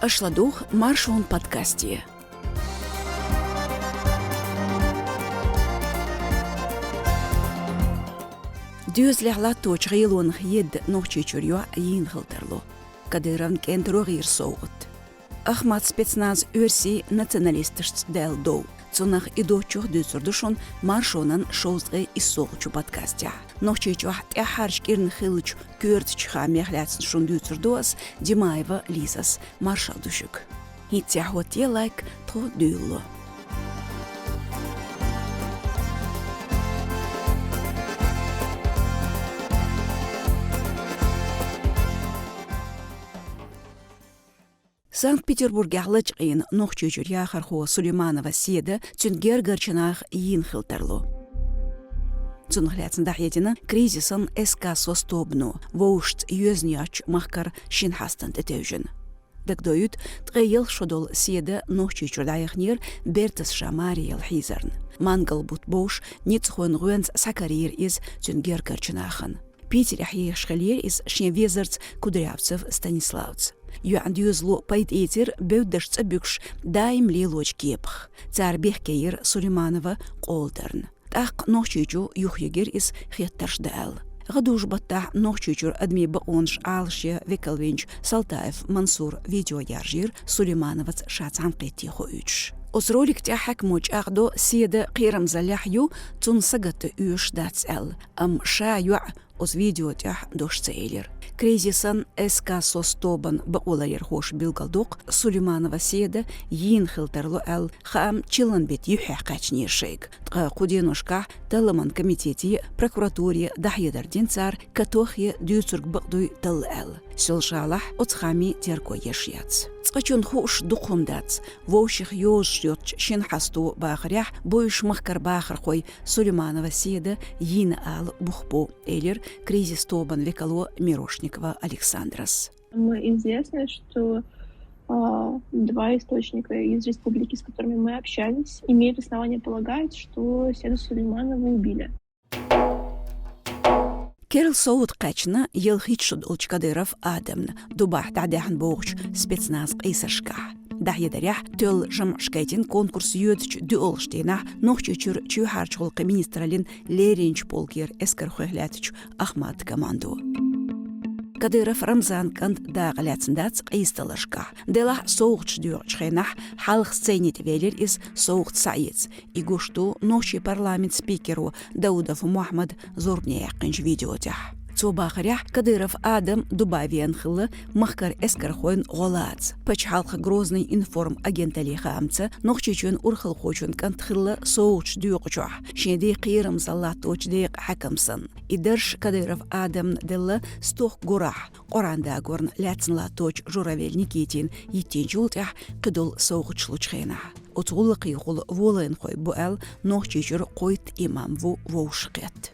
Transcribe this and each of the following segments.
Ашладух маршон подкасте. Дюзлехлаточ غيلون يد نوچي چوريو ين خلترلو كديرن كنت روغير صوت Ахмат спецназ өрси националистышт дел доу. Цунах идочух дюцурдушон маршонан шоузгы иссоғучу подкастя. Нохчичух тяхарш кирн хилыч кюртчха мехляцн шун дюцурдуас Димаева Лизас маршал душук. Хитяхот лайк то дюлло. Санкт-Петербурге лычқин нохчучур яхархо Сулейманова седа цюнгер горчанах ин хилтерло. Цунхляцн дахетина кризисан СК состобну воушт юзняч махкар шинхастан тетевжин. Дагдоют тгейл шодол седа нохчучур даяхнир бертас шамариел хизарн. Мангал бутбош ницхон руэнс сакарир из цюнгер горчанахан. Питер Ахьешхалер из Шневезерц Кудрявцев Станиславц. Юандюзло пайт этер беудашца бюкш дайм лилоч кепх. Цар бехкейр Сулейманова Колдерн. Так нохчучу юхьегер из Хеттаршдал. Гадуш баттах нохчучур адми баонш алшия Векалвинч Салтаев Мансур видеояржир Сулеймановац шацан қетти хоюч. Os rolik тяхак моч агдо седа қирам заляхью цун сагаты уш дацэл. Ша юа os видео тях дош цейлер. Кризисан СК состобан баулайер хош билгалдук Сулейманова седа yin хилтерло ал хам чиланбет юхя качнир шейк. Куденушка таламан комитети прокуратуре дахьедардин цар катохе дюцург багдуй тал ал. Сулшалах оцхами терко ешьяц. Цкачун хош духумдац. Воших ёж йотч шинхасту бахрях бойш махкар бахр хой Сулейманова седа yin ал бухпо элер кризис тобан векало Мирошникова Александрас. Известно, что два источника из республики, с которыми мы общались, имеют основания полагать, что Седу Сулейманова убили. Керл Соут Качна елхичшуд Улчкадыров Адамн Дубах Тадяхан Богч спецназ Исашка. Дахьедарях төл жамшкайтин конкурс юдч дюолштейнах нохчучур чухарчулқы министралин Леринч полкер эскархуэхлятч Ахмат команду. Кадыров Рамзан кант дағаляцындац қиысталашқа. Делах соуғч дюрчхайнах халық сценит велер из соуғт саиц. Игушту ночи парламент спикеру Даудов Мухаммад зорбне яқынж видеотях. Цобахарях Кадыров Адам Дубавиан хылы махкар эскархойн голац. Пач халқы грозный информ агенталиха амца нохчичун урхыл хочун кант хылы соуғч дюрчух. Шеди қирым залат очдейк хакамсан. Идерш Кадыров Адам делла стох гурах. Оранда горн ляцнла точ журавель Никитин еттен жултях қидул соуғч лучхена. Оцулы қиғыл волайын хой буэл нохчичур қойт имамву воушқет.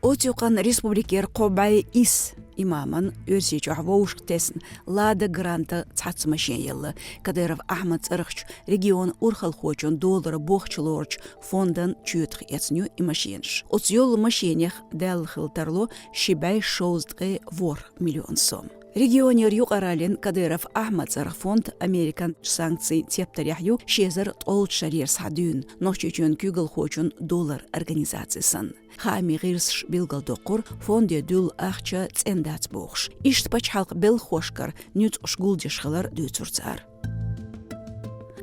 Отюкан республикер Кобай ис имаман өрсечу воушктесн лада гранта цацмашен елы. Кадыров Ахмад Царыхч регион урхал хочун доллара бохчылорч фондан чютх эцню и машинш. Оцьол машинях дел хилтарло шибай шоуздгы вор миллион сом. Регионер юqaralin Кадыров Ахмад Царых фонд Американ санкций тептеряхю шезер толт шарьер садюн нохчучун күгл хочун доллар организациясын. Хами гирсш билгалдоқур фонде дюл ахча цендац бохш. Ишт пачхалк бел хошкар нюц ушгулдешхалар дюцурцар.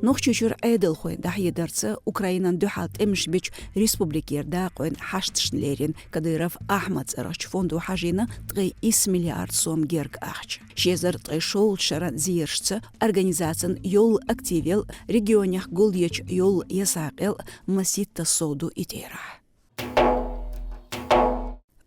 Нохчучур айдыл хой дахьедарца Украинан дюхалт эмшбич республикер да қойн хаштшнлерин Кадыров Ахмад Царыч фонду хажина 3 миллиард сом герг ахч. Шезер тгай шоул шаран зиершца организациян йол активел регионях гулдеч йол ясақел маситта соду итера.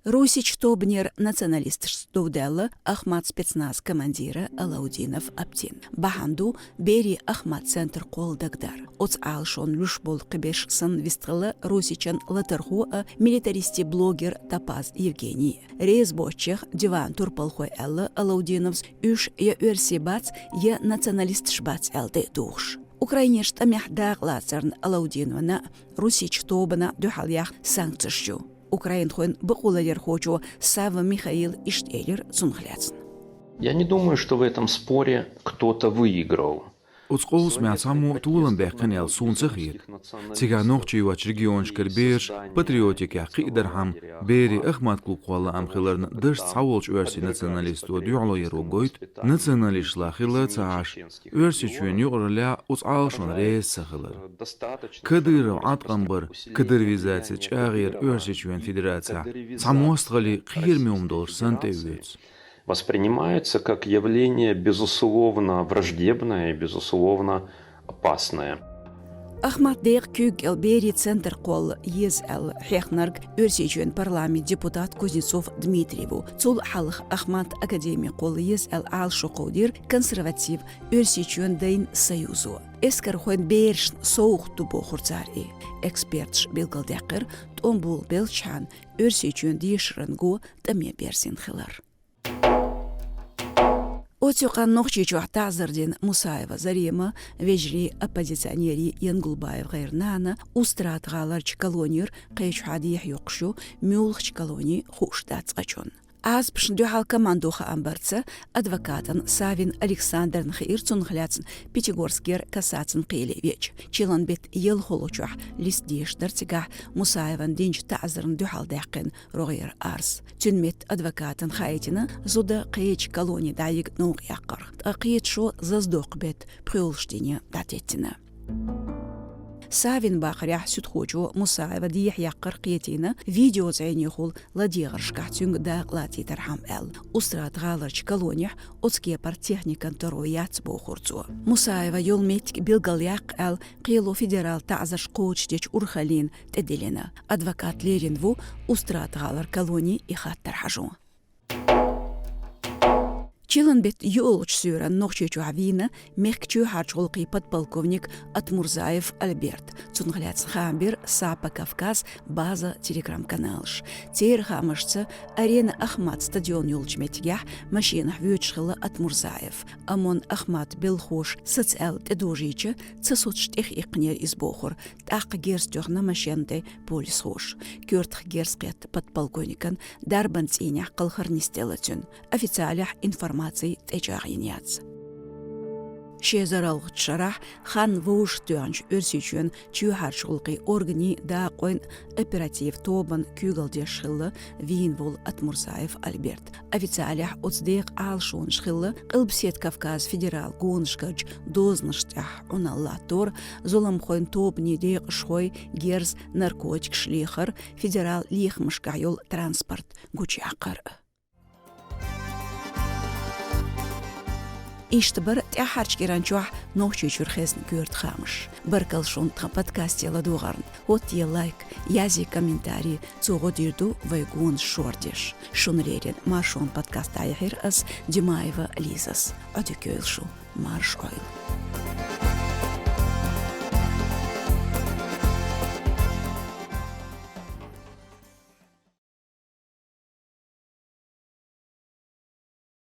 Русич Тобнер националист Стовделла Ахмат спецназ командира Алаудинов Аптин. Баханду Бери Ахмат центр Кол Дагдар. Оц Алшон Люшбол Кыбеш сын вистрала Русичан Латарху милитаристи блогер Тапаз Евгений. Рез бочех диван турпалхой Элла Алаудиновс үш я өрси бац я националист шбац элде душ. Украинеш тамяхдақ лацарн Алаудиновна Русич Тобана дюхалях санкцию. Украин хойн бақулалер хочу Сава Михаил Иштелер цунхляцн. Я не думаю, что в этом споре кто-то выиграл. Utsqols measamu tuulan beqan el sun sakhir. Ciga noqchi wach regionshker beers patriotik ya qidarham beri ahmat klubqalla amkhilarn ders sawolch örsi nationalist و dualo yerogoit nationalist la khila taash örsi chuen yorla us alshon reis sakhlar. Kadir atqambar kadir vizatsi chagir örsi chuen federatsiya samostgali qir miumdor santevets. Воспринимается как явление безусловно враждебное и безусловно опасное. Ахмат Дейг Кюг Элбери Центр Кол ЕЗЛ Хехнарг Өрсичуен парламент депутат Кузнецов Дмитриеву Цул Халх Ахмат Академия Кол ЕЗЛ Ал Шоқодир консерватив Өрсичуен Дейн Союзу. Эскер Хуэн Берш Соух Тубо Хурцари. Экспертш Билгалдекер Томбул Белчан Өрсичуен Дишрангу Таме Берсин Хилар. Отюқан нохчичу Тазардин Мусаева Зарема, вежри оппозиционери Янгулбаев Гайрнана, устрат галарч колонир, кайч хадих юкшу, мюлхч колони хуштац ачон. Аз пшндю халка мандуха амбарца, адвокатан Савин Александр Нхирцун хляцн, Пятигорскер касацн Пелевич, Чилан бит ел холочух, листдиш дарцигах, Мусаеван динч Тазарн дюхал дякин, Рогер Арс. Тюнмет адвокатан Хайтина, зуда кайч колони дайг нуг якар, акиет шо заздох бет, прюлштине датеттина. Савин бахрях сютхочу Мусаева дих яккар қиетина видео зайни хул ладиғыр шкатюнг да лати тархам эл. Устрат галарч колониях отские партехникан торояц бохурцу. Мусаева юлметик билгаляк эл қилу федерал тазаш коучдеч урхалин теделина. Адвокат Леринву устрат галар колонии и хаттар хажу. Чилан бит юлч сюран нохчичу авина мехчу харчулqi подполковник Атмурзаев Альберт. Цунгляц хамбир Сапа Кавказ база телеграм-каналш. Тер хамашца арена Ахмат стадион юлчметгях машина вючхила Атмурзаев. Амон Ахмат Белхош социал тедожича цасутштех икнер из Бохур. Тақ герстёхна машенте полис хош. Кёртх герскет подполковникан дарбан цинях калхарнистелатюн. Официалях информация течагиняц. Шезаралгыт шарах хан вуш тюанч өрсичуен чухаршулqi органи да қойн оператив тобан кюгалде шылы вин вол Атмурзаев Альберт. Официалях оцдег алшун шылы Кылбсет Кавказ федерал гоншкач дозныштях уналлатор золам қойн тобни дег шхой герз наркотик шлихар федерал лихмышкайол транспорт гучакар. Иштбар тяхарч геранчуах нохчи чурхесн гюрт хамш. Баркал шунтха подкасте ладугарн. Вот е лайк, язи комментарий, цуго дирду вайгун шортиш. Шунререн маршон подкаст айхир ас Димаева Лизас. Адюкёйлшу марш ойл.